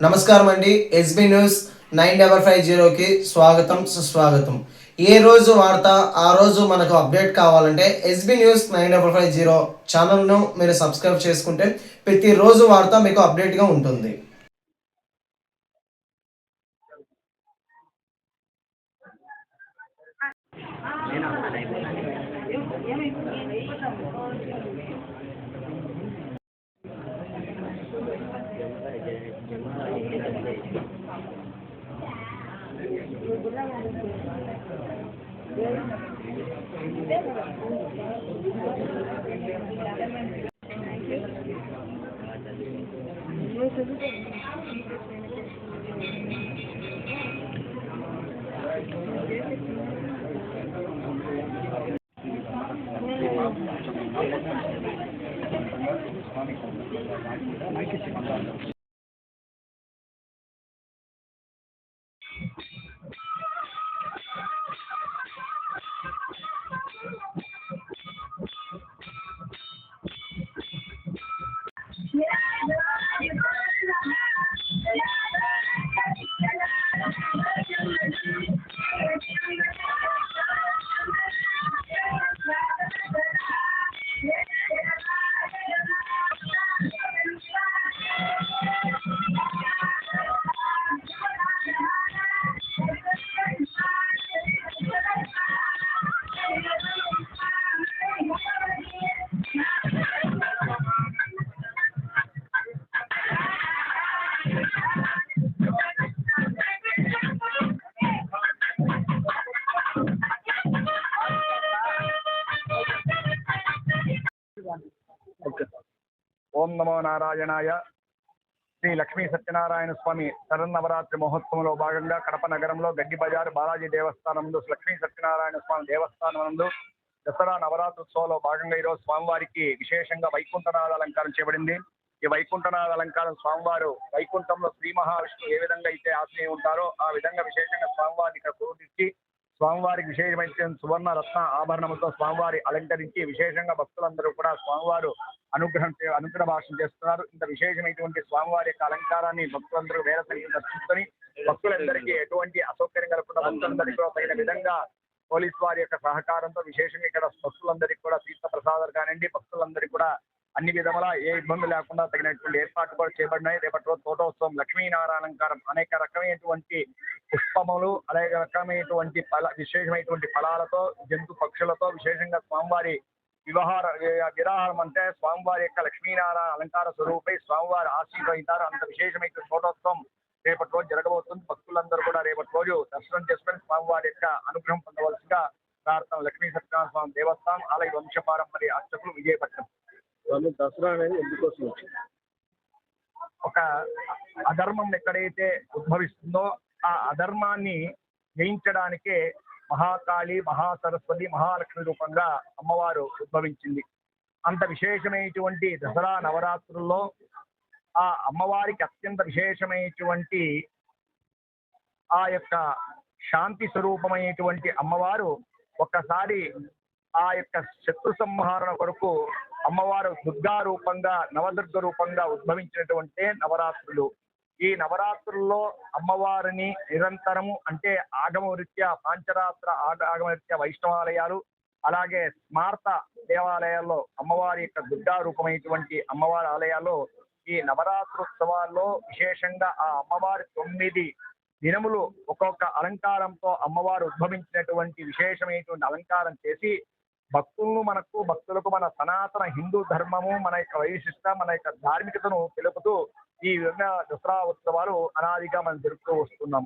నమస్కారం అండి. SB news 9550కి స్వాగతం సుస్వాగతం. ఏ రోజు వార్త ఆ రోజు మనకు అప్డేట్ కావాలంటే ఎస్బీ న్యూస్ 9550 ఛానల్ను మీరు సబ్స్క్రైబ్ చేసుకుంటే ప్రతిరోజు వార్త మీకు అప్డేట్గా ఉంటుంది. ఓం నమో నారాయణాయ. శ్రీ లక్ష్మీ సత్యనారాయణ స్వామి శరన్నవరాత్రి మహోత్సవంలో భాగంగా కడప నగరంలో గడ్డి బజార్ బాలాజీ దేవస్థానం నందు లక్ష్మీ సత్యనారాయణ స్వామి దేవస్థానం నందు దసరా నవరాత్రోత్సవంలో భాగంగా ఈరోజు స్వామివారికి విశేషంగా వైకుంఠనాథ అలంకారం చేయబడింది. ఈ వైకుంఠనాథ అలంకారం స్వామివారు వైకుంఠంలో శ్రీ మహావిష్ణువు ఏ విధంగా అయితే ఆశ్రయం ఉంటారో ఆ విధంగా విశేషంగా స్వామివారిని ఇక్కడ పూజించి స్వామివారికి విశేషమైన సువర్ణ రత్న ఆభరణములతో స్వామివారి అలంకరించి విశేషంగా భక్తులందరూ కూడా స్వామివారు అనుగ్రహ భాషణ చేస్తున్నారు. ఇంత విశేషమైనటువంటి స్వామివారి యొక్క అలంకారాన్ని భక్తులందరూ వేల సంఖ్యలో దర్శించుకొని భక్తులందరికీ ఎటువంటి అసౌకర్యం కలగకుండా భక్తులందరికీ కూడా తగిన విధంగా పోలీసు వారి యొక్క సహకారంతో విశేషంగా ఇక్కడ భక్తులందరికీ కూడా తీర్థ ప్రసాదాలు కానివ్వండి, భక్తులందరికీ కూడా అన్ని విధముల ఏ ఇబ్బంది లేకుండా తగినటువంటి ఏర్పాట్లు కూడా చేయబడినాయి. రేపటి రోజు తోటోత్సవం, లక్ష్మీనారాయణ అలంకారం, అనేక రకమైనటువంటి పుష్పములు, అనేక రకమైనటువంటి విశేషమైనటువంటి ఫలాలతో, జంతు పక్షులతో విశేషంగా స్వామివారి విరాహారం అంటే స్వామివారి యొక్క లక్ష్మీనారాయణ అలంకార స్వరూపై స్వామివారి ఆశీర్వదించారు. అంత విశేషమైన తోటోత్సవం రేపటి రోజు జరగబోతుంది. భక్తులందరూ కూడా రేపటి రోజు దర్శనం చేసుకుని స్వామివారి యొక్క అనుగ్రహం పొందవలసిగా ప్రార్థన. లక్ష్మీ సత్యనారాయణ స్వామి దేవస్థానం ఆలయ వంశపారంపర్య అర్చకులు విజయపట్నం. దసరా అనేది ఎందుకోసం వచ్చింది? ఒక అధర్మం ఎక్కడైతే ఉద్భవిస్తుందో ఆ అధర్మాన్ని జయించడానికే మహాకాళి, మహాసరస్వతి, మహాలక్ష్మి రూపంగా అమ్మవారు ఉద్భవించింది. అంత విశేషమైనటువంటి దసరా నవరాత్రుల్లో ఆ అమ్మవారికి అత్యంత విశేషమైనటువంటి ఆ యొక్క శాంతి స్వరూపమైనటువంటి అమ్మవారు ఒక్కసారి ఆ యొక్క శత్రు సంహారణ కొరకు అమ్మవారు దుర్గా రూపంగా, నవదుర్గ రూపంగా ఉద్భవించినటువంటి నవరాత్రులు. ఈ నవరాత్రుల్లో అమ్మవారిని నిరంతరము అంటే ఆగమరీత్యా పాంచరాత్ర ఆగమరీత్యా వైష్ణవాలయాలు, అలాగే స్మార్త దేవాలయాల్లో అమ్మవారి యొక్క దుర్గా రూపమైనటువంటి అమ్మవారి ఆలయాల్లో ఈ నవరాత్రోత్సవాల్లో విశేషంగా ఆ అమ్మవారి 9 దినములు ఒక్కొక్క అలంకారంతో అమ్మవారు ఉద్భవించినటువంటి విశేషమైనటువంటి అలంకారం చేసి భక్తులకు మన సనాతన హిందూ ధర్మము, మన యొక్క వైశిష్ట, మన యొక్క ధార్మికతను తెలుపుతూ ఈ విధంగా దసరా ఉత్సవాలు అనాదిగా మనం జరుపుతూ వస్తున్నాం.